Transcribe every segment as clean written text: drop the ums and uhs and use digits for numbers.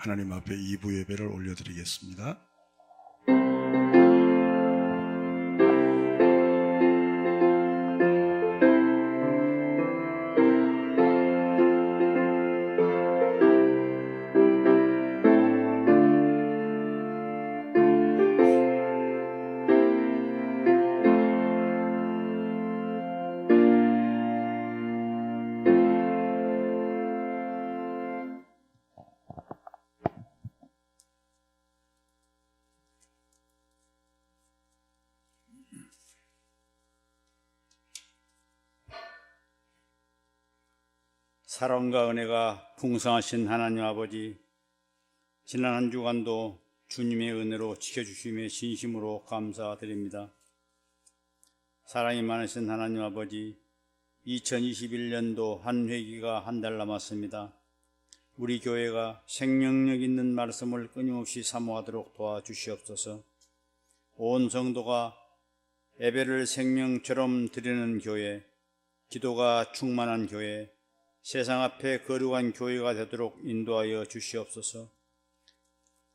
하나님 앞에 2부 예배를 올려드리겠습니다. 사랑과 은혜가 풍성하신 하나님 아버지, 지난 한 주간도 주님의 은혜로 지켜주심에 진심으로 감사드립니다. 사랑이 많으신 하나님 아버지, 2021년도 한 회기가 한 달 남았습니다. 우리 교회가 생명력 있는 말씀을 끊임없이 사모하도록 도와주시옵소서. 온 성도가 예배를 생명처럼 드리는 교회, 기도가 충만한 교회, 세상 앞에 거룩한 교회가 되도록 인도하여 주시옵소서.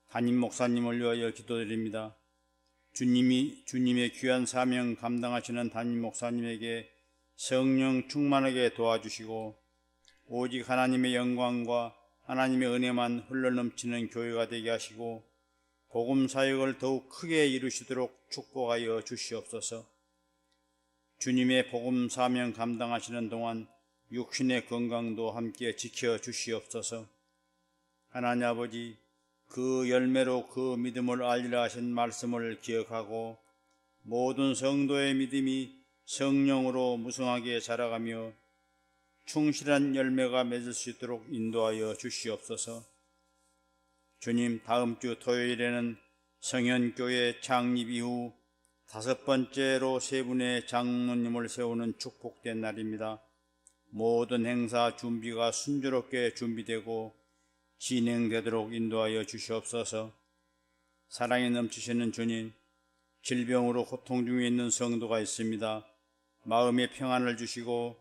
담임 목사님을 위하여 기도드립니다. 주님의 귀한 사명 감당하시는 담임 목사님에게 성령 충만하게 도와주시고 오직 하나님의 영광과 하나님의 은혜만 흘러넘치는 교회가 되게 하시고 복음 사역을 더욱 크게 이루시도록 축복하여 주시옵소서. 주님의 복음 사명 감당하시는 동안 육신의 건강도 함께 지켜주시옵소서. 하나님 아버지, 그 열매로 그 믿음을 알리라 하신 말씀을 기억하고 모든 성도의 믿음이 성령으로 무성하게 자라가며 충실한 열매가 맺을 수 있도록 인도하여 주시옵소서. 주님, 다음 주 토요일에는 성현교회 창립 이후 5번째로 세 분의 장로님을 세우는 축복된 날입니다. 모든 행사 준비가 순조롭게 준비되고 진행되도록 인도하여 주시옵소서. 사랑에 넘치시는 주님, 질병으로 고통 중에 있는 성도가 있습니다. 마음의 평안을 주시고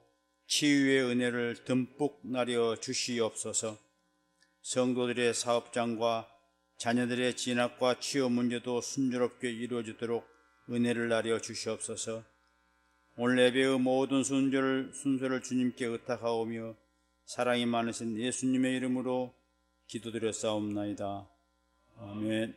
치유의 은혜를 듬뿍 나려 주시옵소서. 성도들의 사업장과 자녀들의 진학과 취업 문제도 순조롭게 이루어지도록 은혜를 나려 주시옵소서. 오늘 예배의 모든 순서를 주님께 의탁하오며 사랑이 많으신 예수님의 이름으로 기도드렸사옵나이다. 아멘.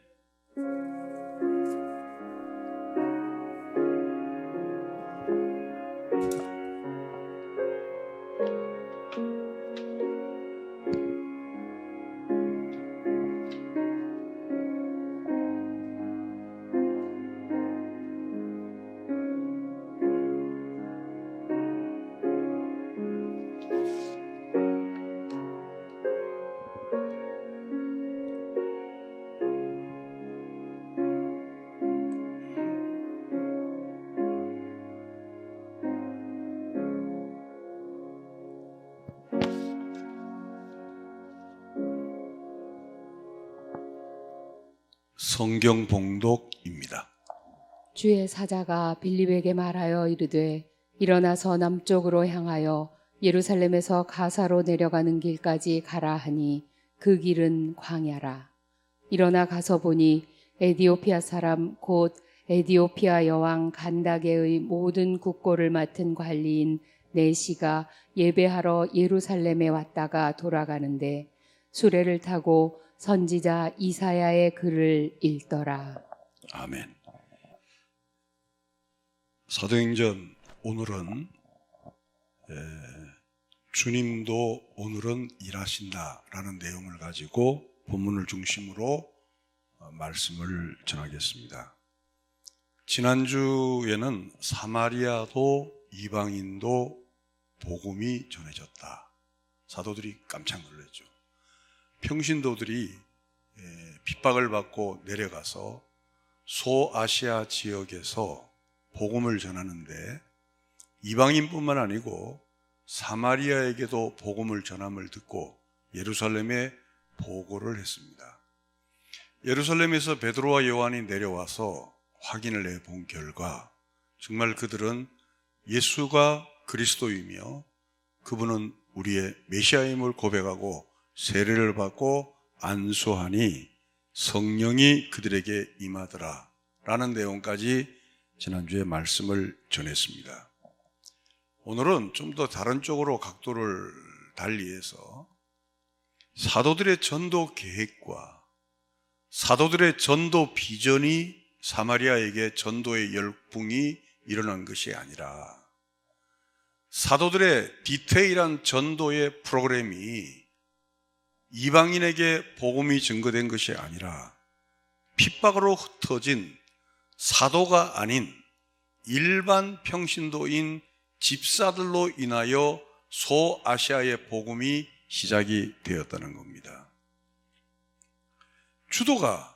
성경 봉독입니다. 주의 사자가 빌립에게 말하여 이르되 일어나서 남쪽으로 향하여 예루살렘에서 가사로 내려가는 길까지 가라 하니 그 길은 광야라. 일어나 가서 보니 에디오피아 사람 곧 에디오피아 여왕 간다게의 모든 국고를 맡은 관리인 네시가 예배하러 예루살렘에 왔다가 돌아가는데 수레를 타고 선지자 이사야의 글을 읽더라. 아멘. 사도행전 오늘은 주님도 오늘은 일하신다라는 내용을 가지고 본문을 중심으로 말씀을 전하겠습니다. 지난주에는 사마리아도 이방인도 복음이 전해졌다. 사도들이 깜짝 놀랐죠. 평신도들이 핍박을 받고 내려가서 소아시아 지역에서 복음을 전하는데 이방인뿐만 아니고 사마리아에게도 복음을 전함을 듣고 예루살렘에 보고를 했습니다. 예루살렘에서 베드로와 요한이 내려와서 확인을 해본 결과 정말 그들은 예수가 그리스도이며 그분은 우리의 메시아임을 고백하고 세례를 받고 안수하니 성령이 그들에게 임하더라 라는 내용까지 지난주에 말씀을 전했습니다. 오늘은 좀 더 다른 쪽으로 각도를 달리해서 사도들의 전도 계획과 사도들의 전도 비전이 사마리아에게 전도의 열풍이 일어난 것이 아니라 사도들의 디테일한 전도의 프로그램이 이방인에게 복음이 증거된 것이 아니라 핍박으로 흩어진 사도가 아닌 일반 평신도인 집사들로 인하여 소아시아의 복음이 시작이 되었다는 겁니다. 주도가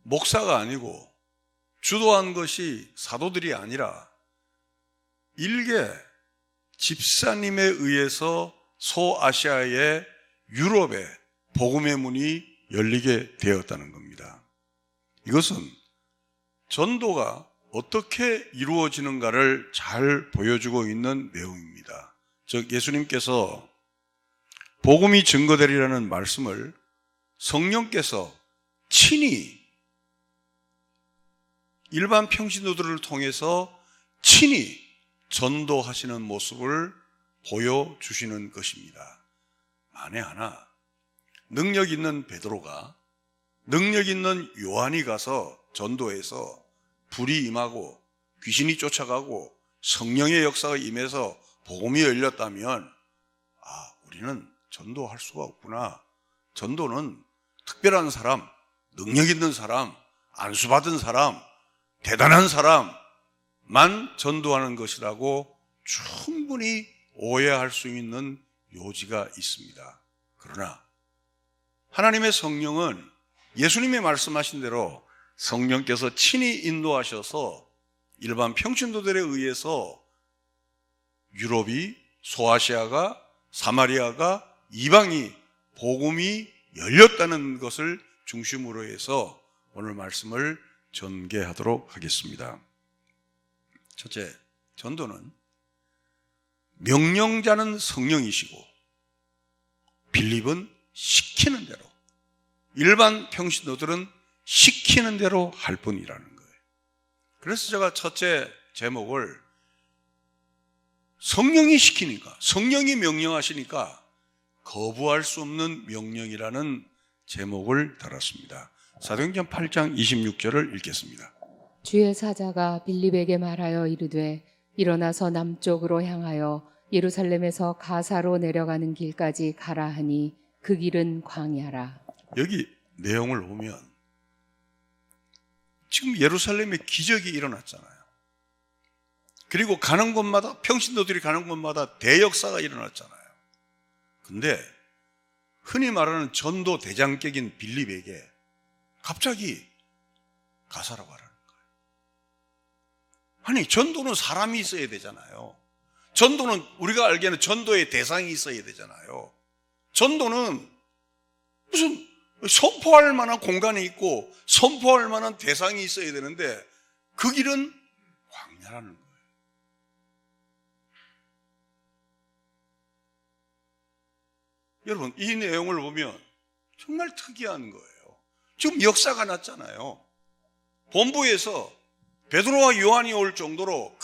목사가 아니고 주도한 것이 사도들이 아니라 일개 집사님에 의해서 소아시아의 유럽의 복음의 문이 열리게 되었다는 겁니다. 이것은 전도가 어떻게 이루어지는가를 잘 보여주고 있는 내용입니다. 즉 예수님께서 복음이 증거되리라는 말씀을 성령께서 친히 일반 평신도들을 통해서 친히 전도하시는 모습을 보여주시는 것입니다. 만에 하나 능력 있는 베드로가 능력 있는 요한이 가서 전도해서 불이 임하고 귀신이 쫓아가고 성령의 역사가 임해서 복음이 열렸다면 우리는 전도할 수가 없구나. 전도는 특별한 사람, 능력 있는 사람, 안수받은 사람, 대단한 사람만 전도하는 것이라고 충분히 오해할 수 있는 요지가 있습니다. 그러나 하나님의 성령은 예수님이 말씀하신 대로 성령께서 친히 인도하셔서 일반 평신도들에 의해서 유럽이, 소아시아가, 사마리아가, 이방이 복음이 열렸다는 것을 중심으로 해서 오늘 말씀을 전개하도록 하겠습니다. 첫째, 전도는 명령자는 성령이시고 빌립은 시키는 대로, 일반 평신도들은 시키는 대로 할 뿐이라는 거예요. 그래서 제가 첫째 제목을 성령이 시키니까, 성령이 명령하시니까 거부할 수 없는 명령이라는 제목을 달았습니다. 사도행전 8장 26절을 읽겠습니다. 주의 사자가 빌립에게 말하여 이르되 일어나서 남쪽으로 향하여 예루살렘에서 가사로 내려가는 길까지 가라 하니 그 길은 광야라. 여기 내용을 보면 지금 예루살렘에 기적이 일어났잖아요. 그리고 가는 곳마다 평신도들이 가는 곳마다 대역사가 일어났잖아요. 근데 흔히 말하는 전도 대장격인 빌립에게 갑자기 가사라고 하라는 거예요. 아니, 전도는 사람이 있어야 되잖아요. 전도는 우리가 알기에는 전도의 대상이 있어야 되잖아요. 전도는 무슨 선포할 만한 공간이 있고 선포할 만한 대상이 있어야 되는데 그 길은 광야라는 거예요. 여러분, 이 내용을 보면 정말 특이한 거예요. 지금 역사가 났잖아요. 본부에서 베드로와 요한이 올 정도로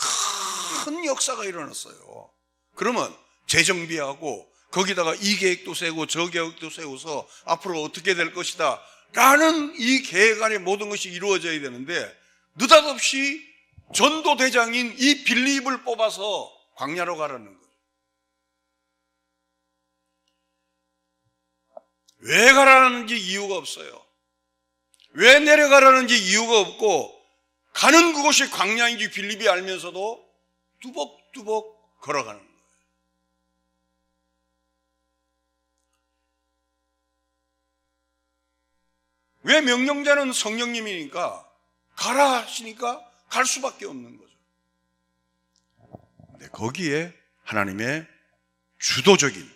큰 역사가 일어났어요. 그러면 재정비하고 거기다가 이 계획도 세우고 저 계획도 세워서 앞으로 어떻게 될 것이다 라는 이 계획 안에 모든 것이 이루어져야 되는데 느닷없이 전도대장인 이 빌립을 뽑아서 광야로 가라는 거예요. 왜 가라는지 이유가 없어요. 왜 내려가라는지 이유가 없고 가는 그곳이 광야인지 빌립이 알면서도 뚜벅뚜벅 걸어가는 거예요. 왜? 명령자는 성령님이니까 가라 하시니까 갈 수밖에 없는 거죠. 근데 거기에 하나님의 주도적인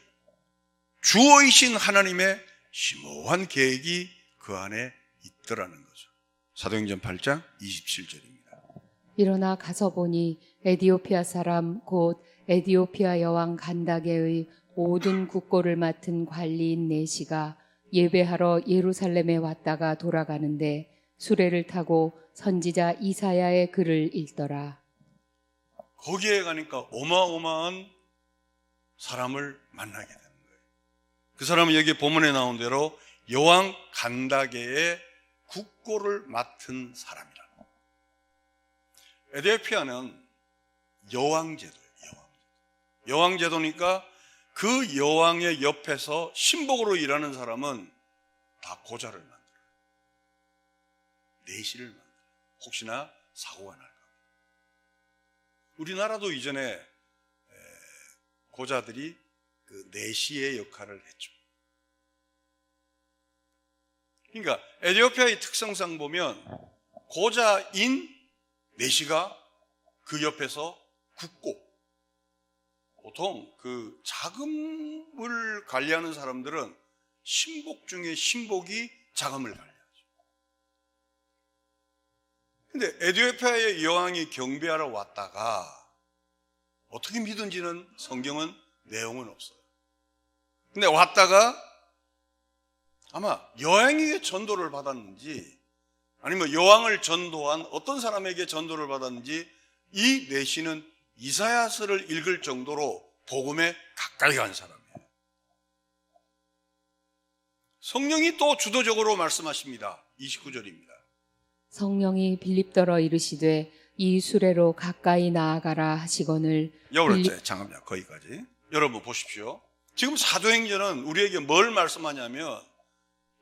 주어이신 하나님의 심오한 계획이 그 안에 있더라는 거죠. 사도행전 8장 27절입니다. 일어나 가서 보니 에디오피아 사람 곧 에디오피아 여왕 간다게의 모든 국고를 맡은 관리인 네시가 예배하러 예루살렘에 왔다가 돌아가는데 수레를 타고 선지자 이사야의 글을 읽더라. 거기에 가니까 어마어마한 사람을 만나게 되는 거예요. 그 사람은 여기 본문에 나온 대로 여왕 간다게의 국고를 맡은 사람이라. 에티오피아는 여왕제도예요. 여왕제도니까 그 여왕의 옆에서 신복으로 일하는 사람은 다 고자를 만들어요. 내시를 만들어요. 혹시나 사고가 날까. 우리나라도 이전에 고자들이 그 내시의 역할을 했죠. 그러니까 에티오피아의 특성상 보면 고자인 내시가 그 옆에서 국고, 보통 그 자금을 관리하는 사람들은 신복 중에 신복이 자금을 관리하죠. 근데 에티오피아의 여왕이 경배하러 왔다가 어떻게 믿은지는 성경은 내용은 없어요. 근데 왔다가 아마 여왕에게 전도를 받았는지 아니면 여왕을 전도한 어떤 사람에게 전도를 받았는지 이 내시는 이사야서를 읽을 정도로 복음에 가까이 간 사람이에요. 성령이 또 주도적으로 말씀하십니다. 29절입니다. 성령이 빌립더러 이르시되 이 수레로 가까이 나아가라 하시거늘. 잠깐만요. 거기까지. 여러분 보십시오. 지금 사도행전은 우리에게 뭘 말씀하냐면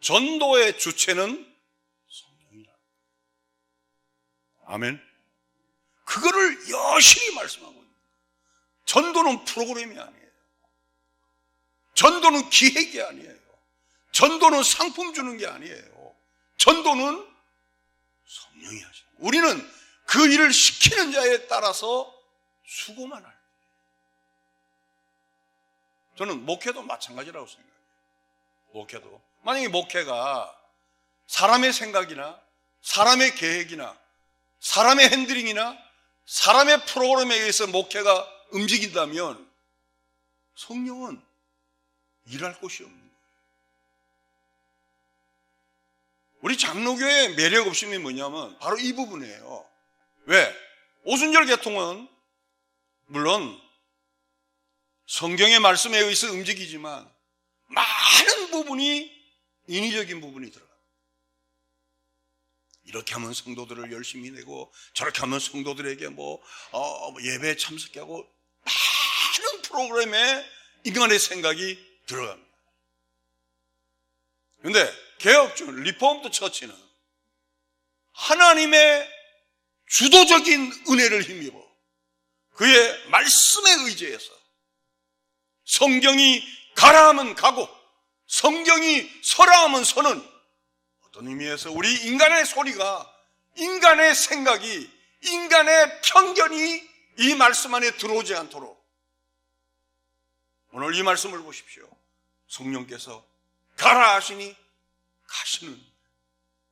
전도의 주체는 성령이라. 아멘. 그거를 여실히 말씀하고 있습니다. 전도는 프로그램이 아니에요. 전도는 기획이 아니에요. 전도는 상품 주는 게 아니에요. 전도는 성령이 하시는 거예요. 우리는 그 일을 시키는 자에 따라서 수고만 할 거예요. 저는 목회도 마찬가지라고 생각해요. 목회도. 만약에 목회가 사람의 생각이나 사람의 계획이나 사람의 핸들링이나 사람의 프로그램에 의해서 목회가 움직인다면 성령은 일할 곳이 없는 거예요. 우리 장로교의 매력 없음이 뭐냐면 바로 이 부분이에요. 왜? 오순절 개통은 물론 성경의 말씀에 의해서 움직이지만 많은 부분이 인위적인 부분이 들어가요. 이렇게 하면 성도들을 열심히 내고 저렇게 하면 성도들에게 예배에 참석하고 많은 프로그램에 인간의 생각이 들어갑니다. 그런데 개혁주 리포먼트 처치는 하나님의 주도적인 은혜를 힘입어 그의 말씀에 의지해서 성경이 가라 하면 가고 성경이 서라 하면 서는 어떤 의미에서 우리 인간의 소리가 인간의 생각이 인간의 편견이 이 말씀 안에 들어오지 않도록 오늘 이 말씀을 보십시오. 성령께서 가라 하시니 가시는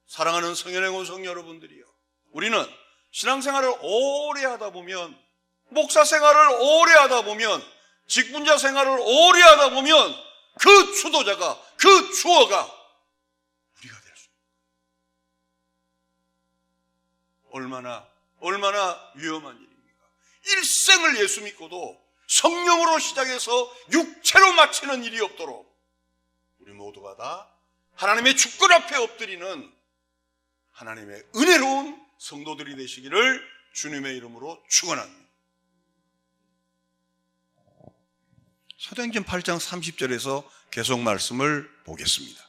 사랑하는 성현의 원성 여러분들이요. 우리는 신앙생활을 오래 하다 보면 목사 생활을 오래 하다 보면 직분자 생활을 오래 하다 보면 그 주도자가 그 주어가 우리가 될 수 있습니다. 얼마나 위험한 일입니까? 일생을 예수 믿고도 성령으로 시작해서 육체로 마치는 일이 없도록 우리 모두가 다 하나님의 주권 앞에 엎드리는 하나님의 은혜로운 성도들이 되시기를 주님의 이름으로 축원합니다. 사도행전 8장 30절에서 계속 말씀을 보겠습니다.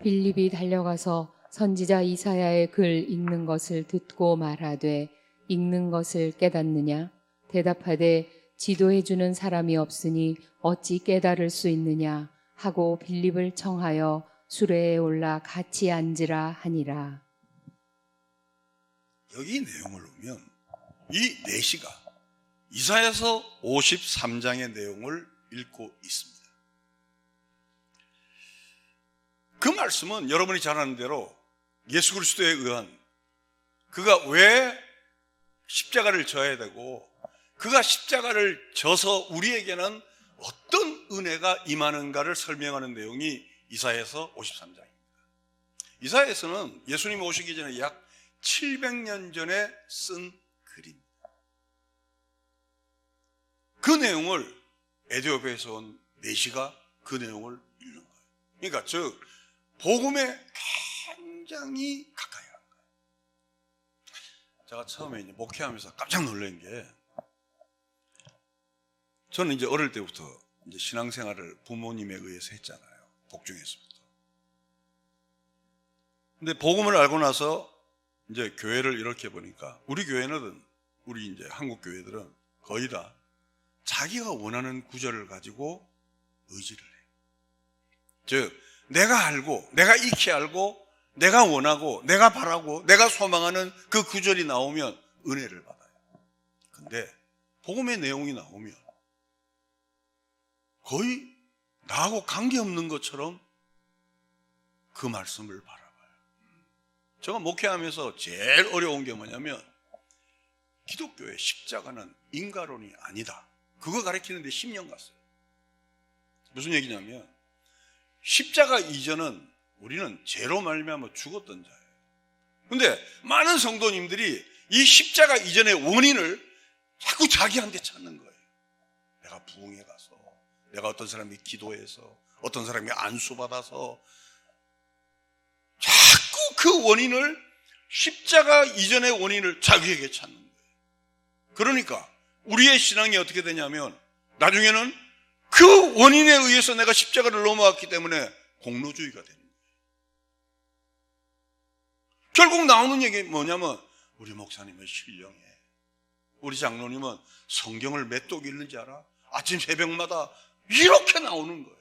빌립이 달려가서 선지자 이사야의 글 읽는 것을 듣고 말하되 읽는 것을 깨닫느냐? 대답하되 지도해 주는 사람이 없으니 어찌 깨달을 수 있느냐? 하고 빌립을 청하여 수레에 올라 같이 앉으라 하니라. 여기 내용을 보면 이 내시가 이사야서 53장의 내용을 읽고 있습니다. 그 말씀은 여러분이 잘 아는 대로 예수 그리스도에 의한 그가 왜 십자가를 져야 되고 그가 십자가를 져서 우리에게는 어떤 은혜가 임하는가를 설명하는 내용이 이사야서 53장입니다. 이사야서는 예수님 오시기 전에 약 700년 전에 쓴 글입니다. 그 내용을 에디오피아에서 온 내시가 그 내용을 읽는 거예요. 그러니까 즉 복음에 굉장히 가까이 간 거예요. 제가 처음에 이제 목회하면서 깜짝 놀란 게, 저는 이제 어릴 때부터 이제 신앙생활을 부모님에 의해서 했잖아요. 복중에서부터. 근데 복음을 알고 나서 이제 교회를 이렇게 보니까 우리 교회는, 우리 이제 한국 교회들은 거의 다 자기가 원하는 구절을 가지고 의지를 해요. 즉 내가 알고, 내가 익히 알고, 내가 원하고, 내가 바라고, 내가 소망하는 그 구절이 나오면 은혜를 받아요. 근데 복음의 내용이 나오면 거의 나하고 관계없는 것처럼 그 말씀을 바라봐요. 제가 목회하면서 제일 어려운 게 뭐냐면, 기독교의 십자가는 인가론이 아니다, 그거 가르치는데 10년 갔어요. 무슨 얘기냐면, 십자가 이전은 우리는 죄로 말미암아 죽었던 자예요. 근데 많은 성도님들이 이 십자가 이전의 원인을 자꾸 자기한테 찾는 거예요. 내가 부흥회 가서, 내가 어떤 사람이 기도해서, 어떤 사람이 안수받아서, 자꾸 그 원인을, 십자가 이전의 원인을 자기에게 찾는 거예요. 그러니까 우리의 신앙이 어떻게 되냐면, 나중에는 그 원인에 의해서 내가 십자가를 넘어왔기 때문에 공로주의가 되는 거예요. 결국 나오는 얘기 뭐냐면, 우리 목사님은 신령해, 우리 장로님은 성경을 몇 독 읽는지 알아? 아침 새벽마다, 이렇게 나오는 거예요.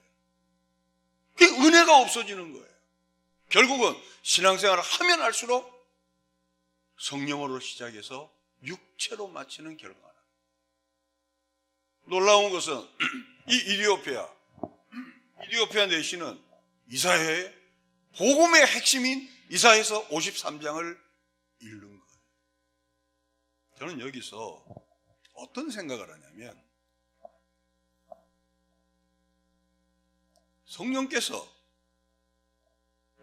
그게 은혜가 없어지는 거예요. 결국은 신앙생활을 하면 할수록 성령으로 시작해서 육체로 마치는 결과가 나요. 놀라운 것은 이 이디오피아 내시는 이사야의 복음의 핵심인 이사야서 53장을 읽는 거예요. 저는 여기서 어떤 생각을 하냐면, 성령께서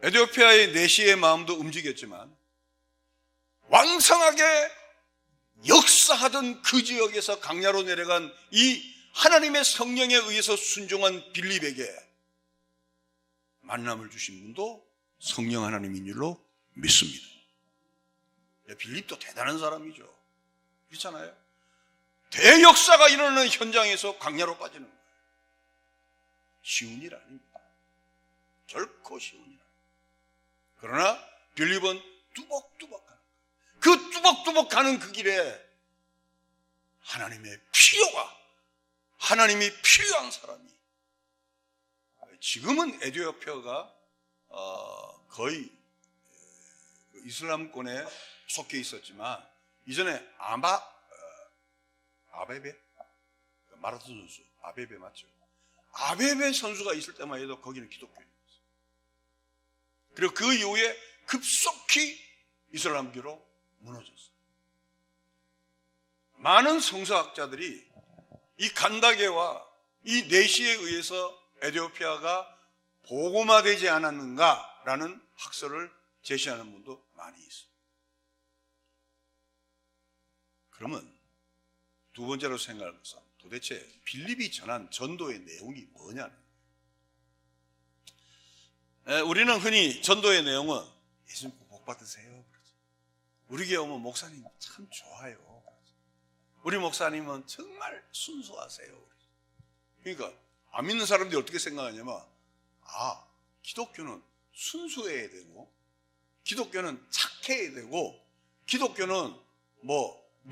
에디오피아의 내시의 마음도 움직였지만 왕성하게 역사하던 그 지역에서 강야로 내려간 이 하나님의 성령에 의해서 순종한 빌립에게 만남을 주신 분도 성령 하나님인 줄로 믿습니다. 빌립도 대단한 사람이죠. 그렇잖아요. 대역사가 일어나는 현장에서 강야로 빠지는 거예요. 쉬운 일 아닙니다. 결코 쉬운 일 아닙니다. 그러나 빌립은 뚜벅뚜벅 가는 거예요. 그 뚜벅뚜벅 가는 그 길에 하나님의 하나님이 필요한 사람이, 지금은 에디오피아가 거의 이슬람권에 속해 있었지만, 이전에 아베베 마라톤 선수, 아베베 맞죠? 아베베 선수가 있을 때만 해도 거기는 기독교였어요. 그리고 그 이후에 급속히 이슬람교로 무너졌어요. 많은 성서학자들이 이 간다게와 이 내시에 의해서 에디오피아가 복음화되지 않았는가라는 학설을 제시하는 분도 많이 있어요. 그러면 두 번째로 생각할 것은, 도대체 빌립이 전한 전도의 내용이 뭐냐는 거예요. 우리는 흔히 전도의 내용은 예수님 복 받으세요, 우리 교회 오면 목사님 참 좋아요, 우리 목사님은 정말 순수하세요. 그러니까 안 믿는 사람들이 어떻게 생각하냐면, 기독교는 순수해야 되고, 기독교는 착해야 되고, 기독교는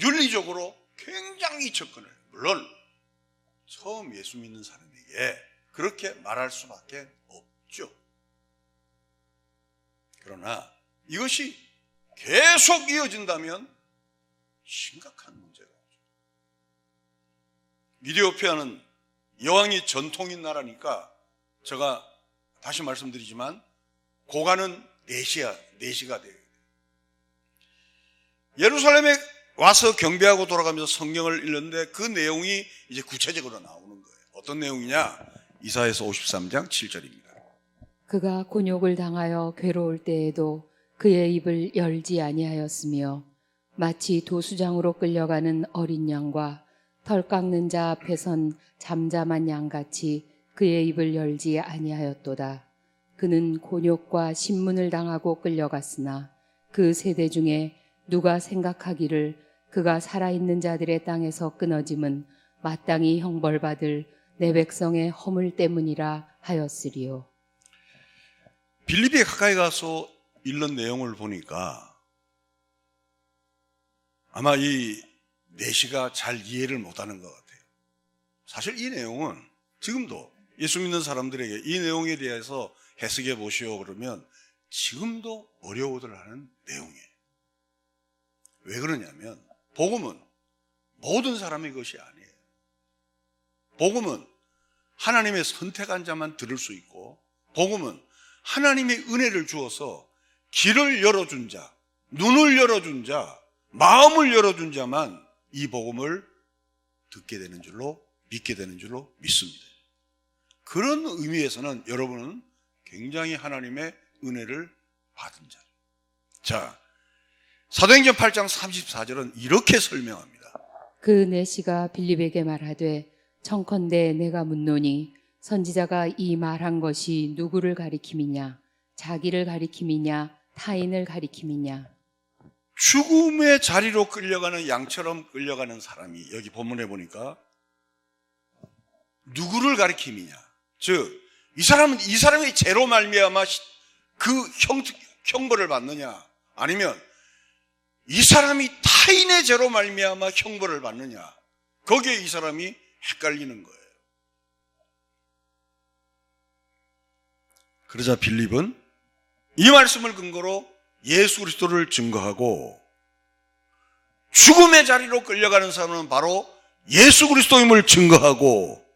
윤리적으로 굉장히 접근해요. 물론 처음 예수 믿는 사람에게 그렇게 말할 수밖에 없죠. 그러나 이것이 계속 이어진다면 심각한 문제가 오죠. 이디오피아는 여왕이 전통인 나라니까, 제가 다시 말씀드리지만 고관은 내시가 돼요. 예루살렘에 와서 경배하고 돌아가면서 성경을 읽는데 그 내용이 이제 구체적으로 나오는 거예요. 어떤 내용이냐? 이사야서 53장 7절입니다. 그가 곤욕을 당하여 괴로울 때에도 그의 입을 열지 아니하였으며 마치 도수장으로 끌려가는 어린 양과 털 깎는 자 앞에선 잠잠한 양같이 그의 입을 열지 아니하였도다. 그는 곤욕과 신문을 당하고 끌려갔으나 그 세대 중에 누가 생각하기를 그가 살아있는 자들의 땅에서 끊어짐은 마땅히 형벌받을 내 백성의 허물 때문이라 하였으리요. 빌립비에 가까이 가서 읽는 내용을 보니까 아마 이 내시가 잘 이해를 못하는 것 같아요. 사실 이 내용은 지금도 예수 믿는 사람들에게 이 내용에 대해서 해석해 보시오 그러면 지금도 어려워들 하는 내용이에요. 왜 그러냐면 복음은 모든 사람의 것이 아니에요. 복음은 하나님의 선택한 자만 들을 수 있고, 복음은 하나님의 은혜를 주어서 길을 열어준 자, 눈을 열어준 자, 마음을 열어준 자만 이 복음을 듣게 되는 줄로, 믿게 되는 줄로 믿습니다. 그런 의미에서는 여러분은 굉장히 하나님의 은혜를 받은 자죠. 자, 사도행전 8장 34절은 이렇게 설명합니다. 그 내시가 빌립에게 말하되 청컨대 내가 묻노니 선지자가 이 말한 것이 누구를 가리킴이냐, 자기를 가리킴이냐, 타인을 가리킴이냐. 죽음의 자리로 끌려가는 양처럼 끌려가는 사람이 여기 본문에 보니까 누구를 가리킴이냐, 즉 이 사람이 죄로 말미암아 그 형벌을 받느냐, 아니면 이 사람이 타인의 죄로 말미암아 형벌을 받느냐, 거기에 이 사람이 헷갈리는 거예요. 그러자 빌립은 이 말씀을 근거로 예수 그리스도를 증거하고, 죽음의 자리로 끌려가는 사람은 바로 예수 그리스도임을 증거하고,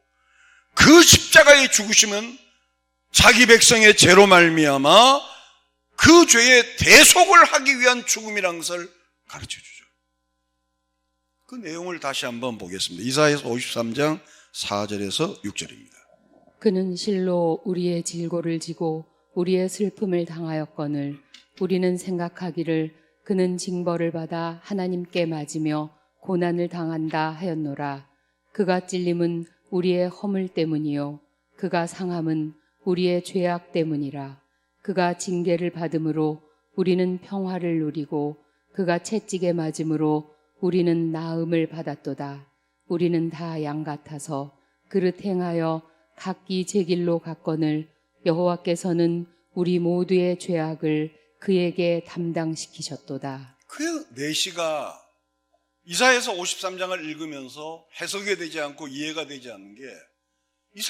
그 십자가의 죽으심은 자기 백성의 죄로 말미암아 그 죄의 대속을 하기 위한 죽음이라는 것을 가르쳐주죠. 그 내용을 다시 한번 보겠습니다. 이사야서 53장 4절에서 6절입니다. 그는 실로 우리의 질고를 지고 우리의 슬픔을 당하였거늘 우리는 생각하기를 그는 징벌을 받아 하나님께 맞으며 고난을 당한다 하였노라. 그가 찔림은 우리의 허물 때문이요 그가 상함은 우리의 죄악 때문이라. 그가 징계를 받음으로 우리는 평화를 누리고 그가 채찍에 맞음으로 우리는 나음을 받았도다. 우리는 다 양 같아서 그릇 행하여 각기 제 길로 갔거늘 여호와께서는 우리 모두의 죄악을 그에게 담당시키셨도다. 그 내시가 이사야서 53장을 읽으면서 해석이 되지 않고 이해가 되지 않는 게, 이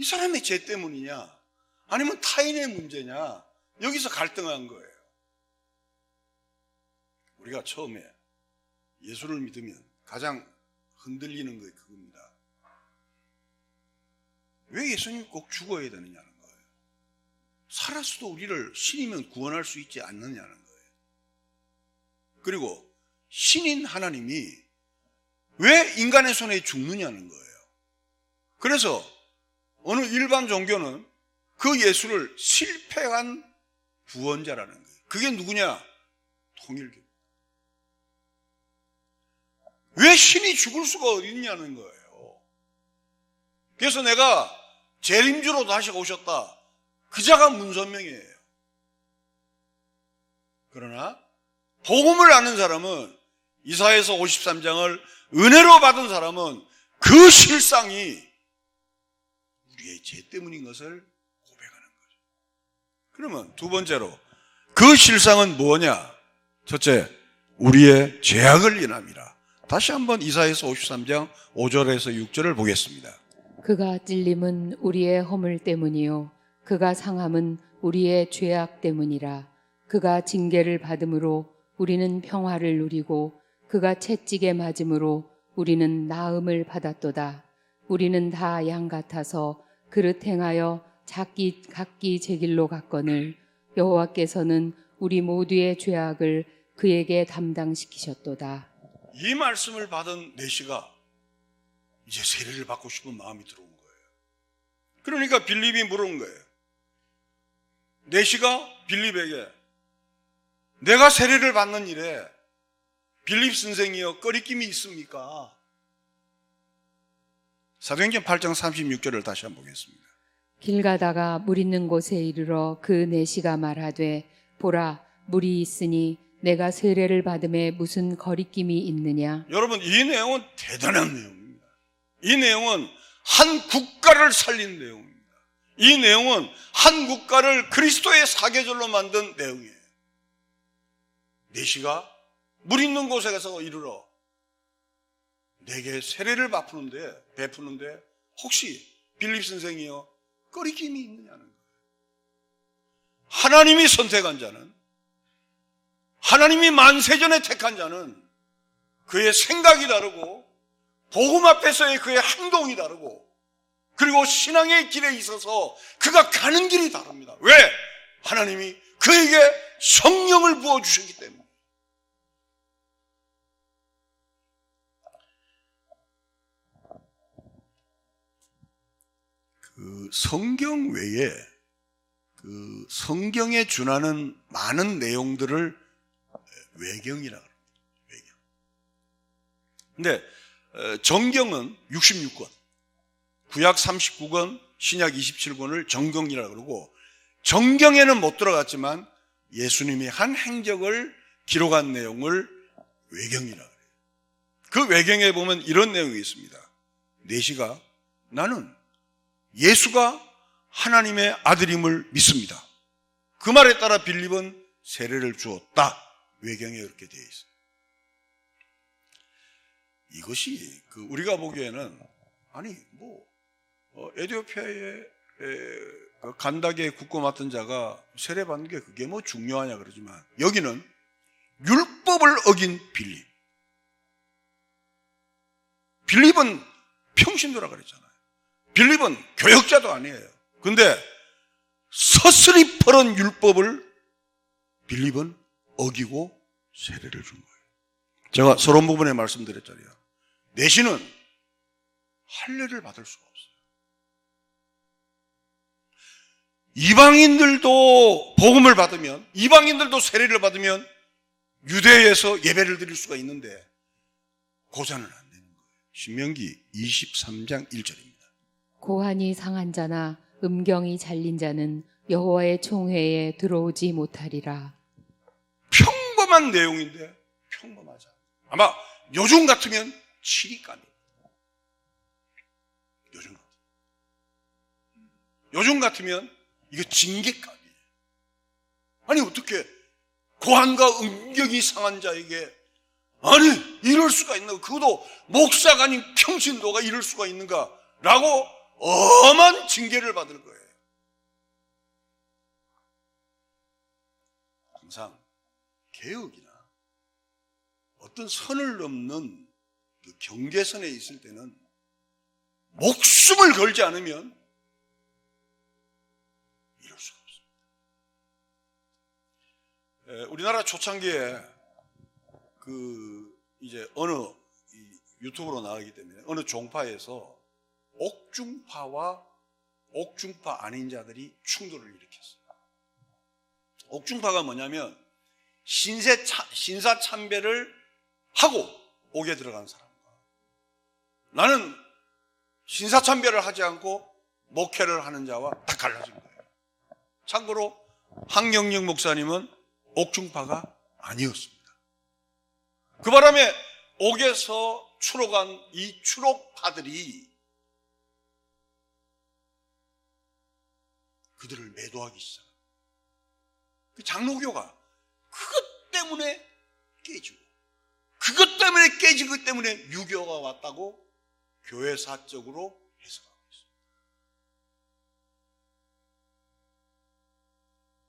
사람의 죄 때문이냐 아니면 타인의 문제냐, 여기서 갈등한 거예요. 우리가 처음에 예수를 믿으면 가장 흔들리는 게 그겁니다. 왜 예수님이 꼭 죽어야 되느냐는 거예요. 살았어도 우리를 신이면 구원할 수 있지 않느냐는 거예요. 그리고 신인 하나님이 왜 인간의 손에 죽느냐는 거예요. 그래서 어느 일반 종교는 그 예수를 실패한 구원자라는 거예요. 그게 누구냐? 통일교. 왜 신이 죽을 수가 어디 있냐는 거예요. 그래서 내가 재림주로 다시 오셨다, 그 자가 문선명이에요. 그러나 복음을 아는 사람은, 이사야서 53장을 은혜로 받은 사람은 그 실상이 우리의 죄 때문인 것을 고백하는 거죠. 그러면 두 번째로 그 실상은 뭐냐? 첫째, 우리의 죄악을 인함이라. 다시 한번 이사야서 53장 5절에서 6절을 보겠습니다. 그가 찔림은 우리의 허물 때문이요 그가 상함은 우리의 죄악 때문이라. 그가 징계를 받음으로 우리는 평화를 누리고 그가 채찍에 맞음으로 우리는 나음을 받았도다. 우리는 다 양 같아서 그릇 행하여 각기 제 길로 갔거늘 여호와께서는 우리 모두의 죄악을 그에게 담당시키셨도다. 이 말씀을 받은 내시가 이제 세례를 받고 싶은 마음이 들어온 거예요. 그러니까 빌립이 물은 거예요. 내시가 빌립에게 내가 세례를 받는 일에 빌립 선생이여 꺼리낌이 있습니까? 사도행전 8장 36절을 다시 한번 보겠습니다. 길 가다가 물 있는 곳에 이르러 그 내시가 말하되 보라 물이 있으니 내가 세례를 받음에 무슨 거리낌이 있느냐. 여러분, 이 내용은 대단한 내용입니다. 이 내용은 한 국가를 살린 내용입니다. 이 내용은 한 국가를 그리스도의 사계절로 만든 내용이에요. 내시가 물 있는 곳에 가서 이르러 내게 세례를 베푸는데 혹시 빌립 선생이여 꺼리낌이 있느냐는 거예요. 하나님이 선택한 자는, 하나님이 만세전에 택한 자는 그의 생각이 다르고 복음 앞에서의 그의 행동이 다르고 그리고 신앙의 길에 있어서 그가 가는 길이 다릅니다. 왜? 하나님이 그에게 성령을 부어주셨기 때문에. 그 성경 외에 그 성경에 준하는 많은 내용들을 외경이라고 합니다. 외경. 근데 정경은 66권, 구약 39권, 신약 27권을 정경이라고 그러고 정경에는 못 들어갔지만 예수님이 한 행적을 기록한 내용을 외경이라고 해요. 그 외경에 보면 이런 내용이 있습니다. 내시가 나는 예수가 하나님의 아들임을 믿습니다. 그 말에 따라 빌립은 세례를 주었다. 외경에 그렇게 되어 있어요. 이것이 우리가 보기에는 아니 에티오피아의 간다게 국고 맡은 자가 세례 받는 게 그게 뭐 중요하냐 그러지만 여기는 율법을 어긴 빌립. 빌립은 평신도라 그랬잖아요. 빌립은 교역자도 아니에요. 근데 서슬이 퍼런 율법을 빌립은 어기고 세례를 준 거예요. 제가 서론 부분에 말씀드렸잖아요. 내시는 할례를 받을 수가 없어요. 이방인들도 복음을 받으면, 이방인들도 세례를 받으면 유대에서 예배를 드릴 수가 있는데 고자는 안 되는 거예요. 신명기 23장 1절입니다. 고환이 상한 자나 음경이 잘린 자는 여호와의 총회에 들어오지 못하리라. 평범한 내용인데 평범하지 않아요. 아마 요즘 같으면 치리감이에요. 요즘 같으면 이거 징계감이에요. 아니 어떻게 고환과 음경이 상한 자에게 아니 이럴 수가 있는가? 그것도 목사가 아닌 평신도가 이럴 수가 있는가? 라고 엄한 징계를 받을 거예요. 항상 개혁이나 어떤 선을 넘는 그 경계선에 있을 때는 목숨을 걸지 않으면 이럴 수가 없습니다. 우리나라 초창기에 이제 어느 유튜브로 나가기 때문에 어느 종파에서 옥중파와 옥중파 아닌 자들이 충돌을 일으켰어요. 옥중파가 뭐냐면 신사 참배를 하고 옥에 들어간 사람과 나는 신사 참배를 하지 않고 목회를 하는 자와 다 갈라진 거예요. 참고로 황영영 목사님은 옥중파가 아니었습니다. 그 바람에 옥에서 추록한 이 추록파들이 그들을 매도하기 시작합니다. 그 장로교가 그것 때문에 깨지고 그것 때문에 깨지기 때문에 유교가 왔다고 교회사적으로 해석하고 있습니다.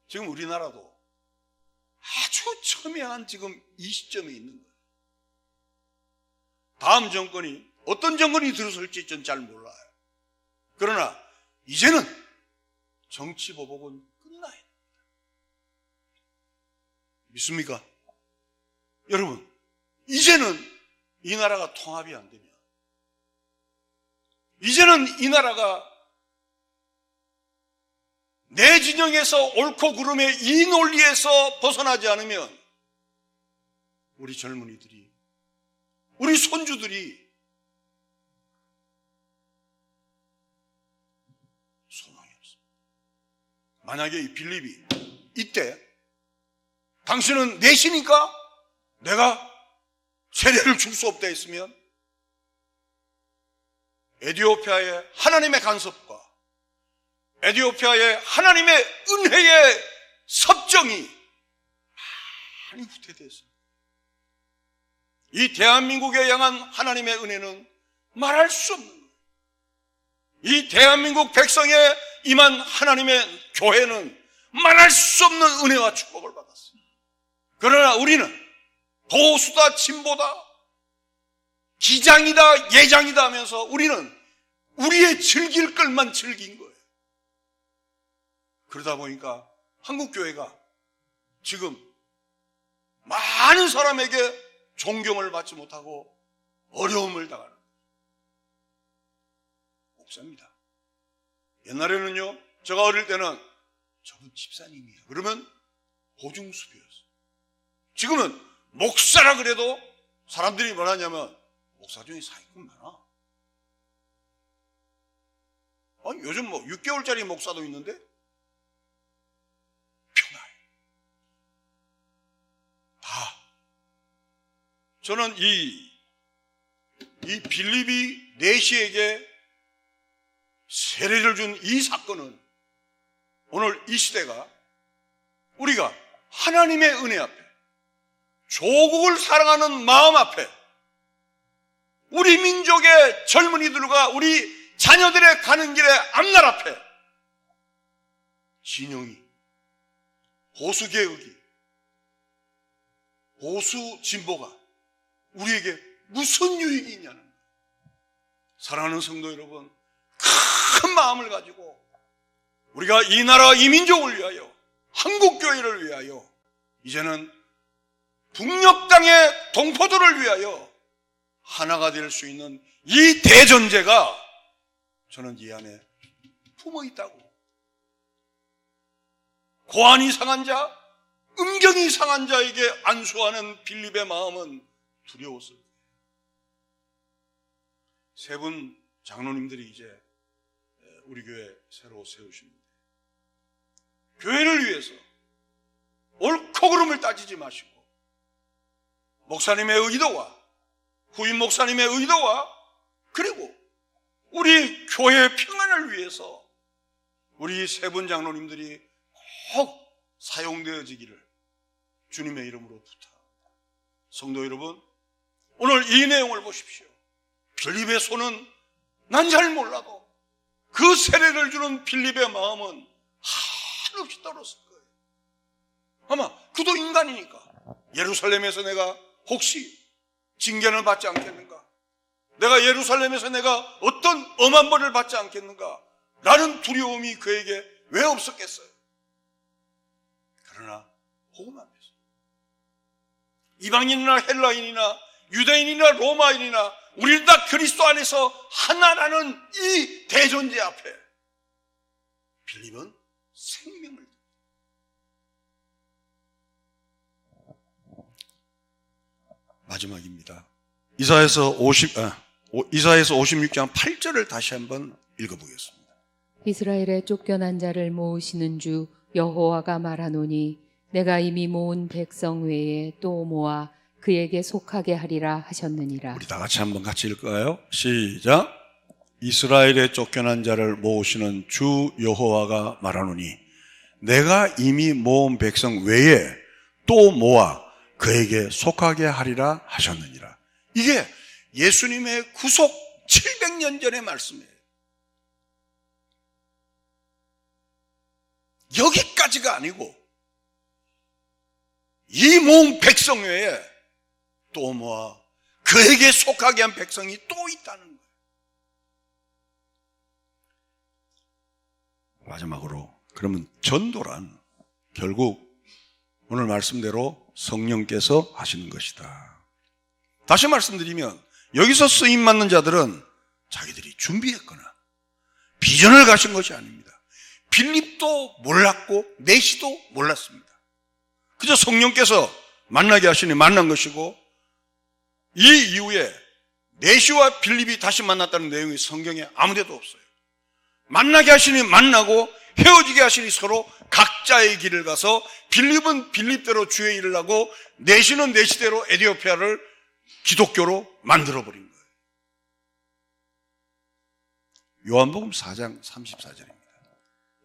지금 우리나라도 아주 첨예한 지금 이 시점에 있는 거예요. 다음 정권이 어떤 정권이 들어설지 전 잘 몰라요. 그러나 이제는 정치보복은 끝나야 됩니다. 믿습니까? 여러분, 이제는 이 나라가 통합이 안 되면, 이제는 이 나라가 내 진영에서 옳고 그름의 이 논리에서 벗어나지 않으면 우리 젊은이들이, 우리 손주들이 소망이 없습니다. 만약에 이 빌립이 이때 당신은 내시니까 내가 세례를 줄 수 없다 했으면 에티오피아의 하나님의 간섭과 에티오피아의 하나님의 은혜의 섭정이 많이 후퇴됐습니다. 이 대한민국에 향한 하나님의 은혜는 말할 수 없는 거예요. 이 대한민국 백성에 임한 하나님의 교회는 말할 수 없는 은혜와 축복을 받았어요. 그러나 우리는 보수다 진보다 기장이다 예장이다 하면서 우리는 우리의 즐길 것만 즐긴 거예요. 그러다 보니까 한국교회가 지금 많은 사람에게 존경을 받지 못하고 어려움을 당하는 목사입니다. 옛날에는요, 제가 어릴 때는 저분 집사님이야 그러면 보증수표였어요. 지금은 목사라 그래도 사람들이 뭐라냐면 목사 중에 사기꾼 많아. 아니, 요즘 뭐 6개월짜리 목사도 있는데 평화해. 다. 저는 이 빌립이 내시에게 세례를 준 이 사건은 오늘 이 시대가 우리가 하나님의 은혜 앞에 조국을 사랑하는 마음 앞에 우리 민족의 젊은이들과 우리 자녀들의 가는 길의 앞날 앞에 진영이 보수개혁이 보수 진보가 우리에게 무슨 유익이 있냐는 거예요. 사랑하는 성도 여러분, 큰 마음을 가지고 우리가 이 나라 이 민족을 위하여 한국교회를 위하여 이제는 북녘 땅의 동포들을 위하여 하나가 될 수 있는 이 대전제가 저는 이 안에 품어 있다고. 고안이 상한 자, 음경이 상한 자에게 안수하는 빌립의 마음은 두려웠을 거예요. 세 분 장로님들이 이제 우리 교회 새로 세우십니다. 교회를 위해서 옳고 그름을 따지지 마시고 목사님의 의도와 후임 목사님의 의도와 그리고 우리 교회의 평안을 위해서 우리 세 분 장로님들이 꼭 사용되어지기를 주님의 이름으로 부탁합니다. 성도 여러분, 오늘 이 내용을 보십시오. 빌립의 손은 난 잘 몰라도 그 세례를 주는 빌립의 마음은 한없이 떨었을 거예요. 아마 그도 인간이니까 예루살렘에서 내가 혹시 징계를 받지 않겠는가? 내가 예루살렘에서 내가 어떤 엄한 벌을 받지 않겠는가? 라는 두려움이 그에게 왜 없었겠어요? 그러나 복음 앞에서 이방인이나 헬라인이나 유대인이나 로마인이나 우리는 다 그리스도 안에서 하나라는 이 대존재 앞에 빌립은 생명을 마지막입니다. 이사야서 56장 8절을 다시 한번 읽어보겠습니다. 이스라엘의 쫓겨난 자를 모으시는 주 여호와가 말하노니 내가 이미 모은 백성 외에 또 모아 그에게 속하게 하리라 하셨느니라. 우리 다 같이 한번 같이 읽을까요? 시작. 이스라엘의 쫓겨난 자를 모으시는 주 여호와가 말하노니 내가 이미 모은 백성 외에 또 모아 그에게 속하게 하리라 하셨느니라. 이게 예수님의 구속 700년 전의 말씀이에요. 여기까지가 아니고 이 모은 백성 외에 또 모아 그에게 속하게 한 백성이 또 있다는 거예요. 마지막으로 그러면 전도란 결국 오늘 말씀대로 성령께서 하시는 것이다. 다시 말씀드리면 여기서 쓰임 받는 자들은 자기들이 준비했거나 비전을 가진 것이 아닙니다. 빌립도 몰랐고 내시도 몰랐습니다. 그저 성령께서 만나게 하시니 만난 것이고, 이 이후에 내시와 빌립이 다시 만났다는 내용이 성경에 아무데도 없어요. 만나게 하시니 만나고 헤어지게 하시니 서로 각자의 길을 가서 빌립은 빌립대로 주의 일을 하고 내시는 내시대로 에디오피아를 기독교로 만들어버린 거예요. 요한복음 4장 34절입니다.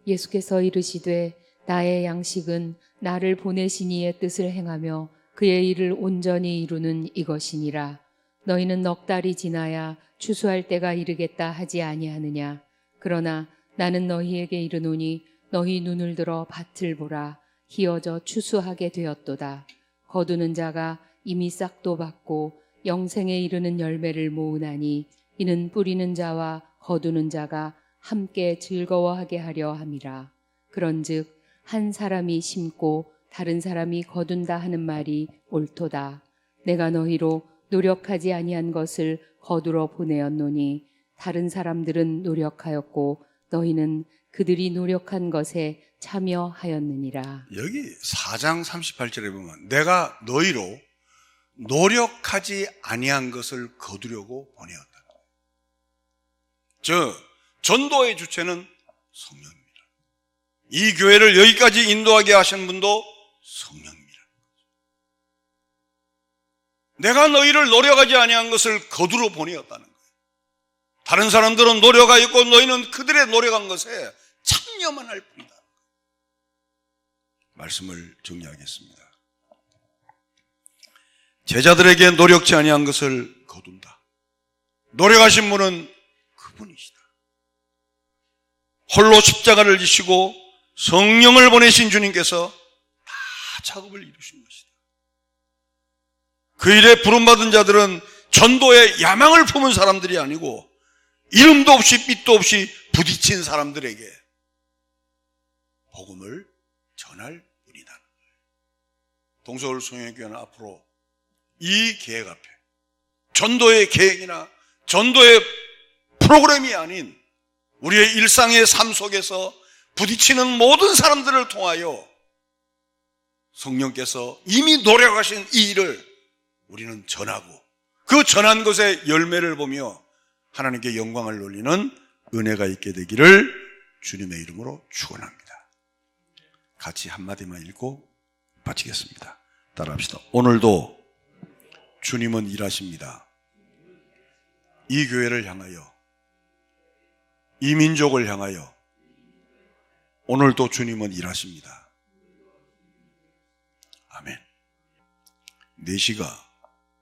예수께서 이르시되 나의 양식은 나를 보내신 이의 뜻을 행하며 그의 일을 온전히 이루는 이것이니라. 너희는 넉 달이 지나야 추수할 때가 이르겠다 하지 아니하느냐. 그러나 나는 너희에게 이르노니 너희 눈을 들어 밭을 보라. 희어져 추수하게 되었도다. 거두는 자가 이미 싹도 받고 영생에 이르는 열매를 모으나니 이는 뿌리는 자와 거두는 자가 함께 즐거워하게 하려 함이라. 그런즉 한 사람이 심고 다른 사람이 거둔다 하는 말이 옳도다. 내가 너희로 노력하지 아니한 것을 거두러 보내었노니 다른 사람들은 노력하였고 너희는 그들이 노력한 것에 참여하였느니라. 여기 4장 38절에 보면 내가 너희로 노력하지 아니한 것을 거두려고 보내었다. 즉 전도의 주체는 성령입니다. 이 교회를 여기까지 인도하게 하신 분도 성령입니다. 내가 너희를 노력하지 아니한 것을 거두러 보내었다는 거예요. 다른 사람들은 노력하였고 너희는 그들의 노력한 것에 참여만 할 뿐이다. 말씀을 정리하겠습니다. 제자들에게 노력지 아니한 것을 거둔다. 노력하신 분은 그분이시다. 홀로 십자가를 지시고 성령을 보내신 주님께서 다 작업을 이루신 것이다. 그 일에 부름받은 자들은 전도에 야망을 품은 사람들이 아니고 이름도 없이 빛도 없이 부딪힌 사람들에게 복음을 전할 뿐이다. 동서울 성령교회는 앞으로 이 계획 앞에 전도의 계획이나 전도의 프로그램이 아닌 우리의 일상의 삶 속에서 부딪히는 모든 사람들을 통하여 성령께서 이미 노력하신 이 일을 우리는 전하고 그 전한 것의 열매를 보며 하나님께 영광을 돌리는 은혜가 있게 되기를 주님의 이름으로 축원합니다. 같이 한마디만 읽고 마치겠습니다. 따라합시다. 오늘도 주님은 일하십니다. 이 교회를 향하여, 이 민족을 향하여 오늘도 주님은 일하십니다. 아멘. 내시가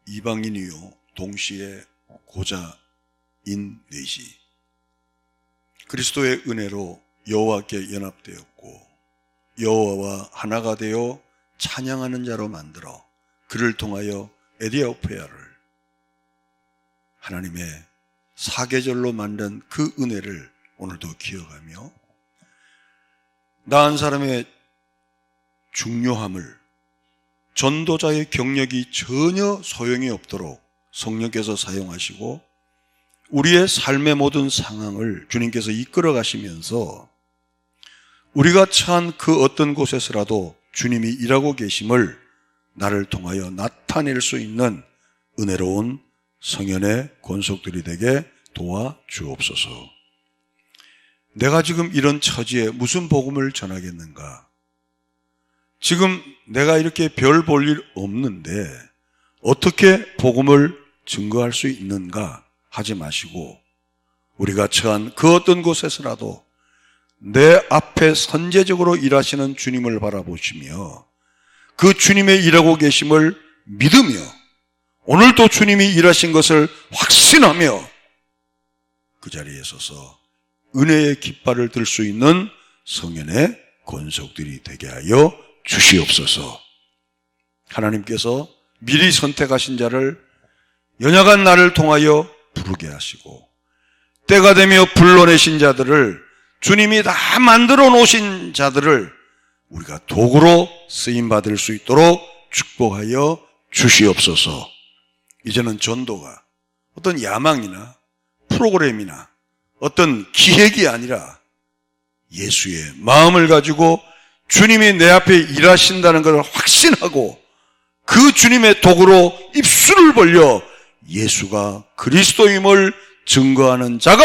이방인이요 동시에 고자인 내시, 그리스도의 은혜로 여호와께 연합되었고 여호와와 하나가 되어 찬양하는 자로 만들어 그를 통하여 에디오피아를 하나님의 사계절로 만든 그 은혜를 오늘도 기억하며 나 한 사람의 중요함을, 전도자의 경력이 전혀 소용이 없도록 성령께서 사용하시고 우리의 삶의 모든 상황을 주님께서 이끌어 가시면서 우리가 처한 그 어떤 곳에서라도 주님이 일하고 계심을 나를 통하여 나타낼 수 있는 은혜로운 성연의 권속들이 되게 도와주옵소서. 내가 지금 이런 처지에 무슨 복음을 전하겠는가? 지금 내가 이렇게 별 볼 일 없는데 어떻게 복음을 증거할 수 있는가 하지 마시고 우리가 처한 그 어떤 곳에서라도 내 앞에 선제적으로 일하시는 주님을 바라보시며 그 주님의 일하고 계심을 믿으며 오늘도 주님이 일하신 것을 확신하며 그 자리에 서서 은혜의 깃발을 들 수 있는 성연의 권속들이 되게 하여 주시옵소서. 하나님께서 미리 선택하신 자를 연약한 나를 통하여 부르게 하시고 때가 되며 불러내신 자들을 주님이 다 만들어 놓으신 자들을 우리가 도구로 쓰임받을 수 있도록 축복하여 주시옵소서. 이제는 전도가 어떤 야망이나 프로그램이나 어떤 기획이 아니라 예수의 마음을 가지고 주님이 내 앞에 일하신다는 것을 확신하고 그 주님의 도구로 입술을 벌려 예수가 그리스도임을 증거하는 자가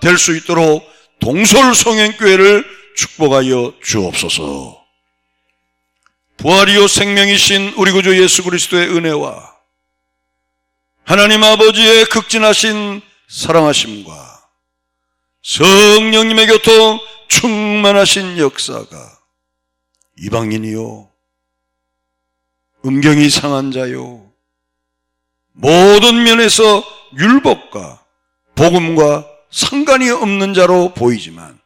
될 수 있도록 동솔성행교회를 축복하여 주옵소서. 부활이요 생명이신 우리 구주 예수 그리스도의 은혜와 하나님 아버지의 극진하신 사랑하심과 성령님의 교통 충만하신 역사가 이방인이요 음경이 상한 자요 모든 면에서 율법과 복음과 상관이 없는 자로 보이지만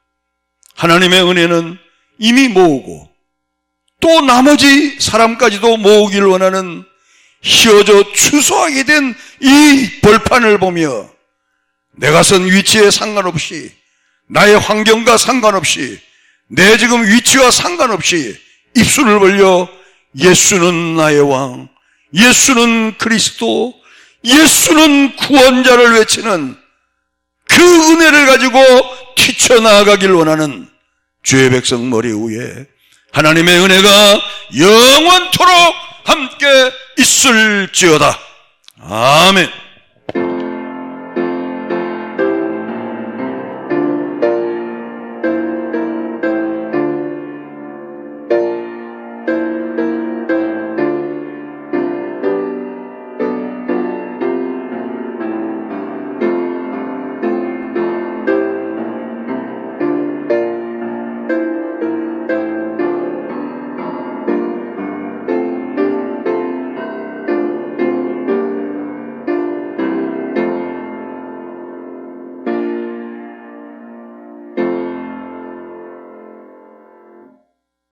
하나님의 은혜는 이미 모으고 또 나머지 사람까지도 모으기를 원하는 휘어져 추수하게 된 이 벌판을 보며 내가 선 위치에 상관없이 나의 환경과 상관없이 내 지금 위치와 상관없이 입술을 벌려 예수는 나의 왕, 예수는 그리스도, 예수는 구원자를 외치는 그 은혜를 가지고 튀쳐나가길 원하는 주의 백성 머리 위에 하나님의 은혜가 영원토록 함께 있을지어다. 아멘.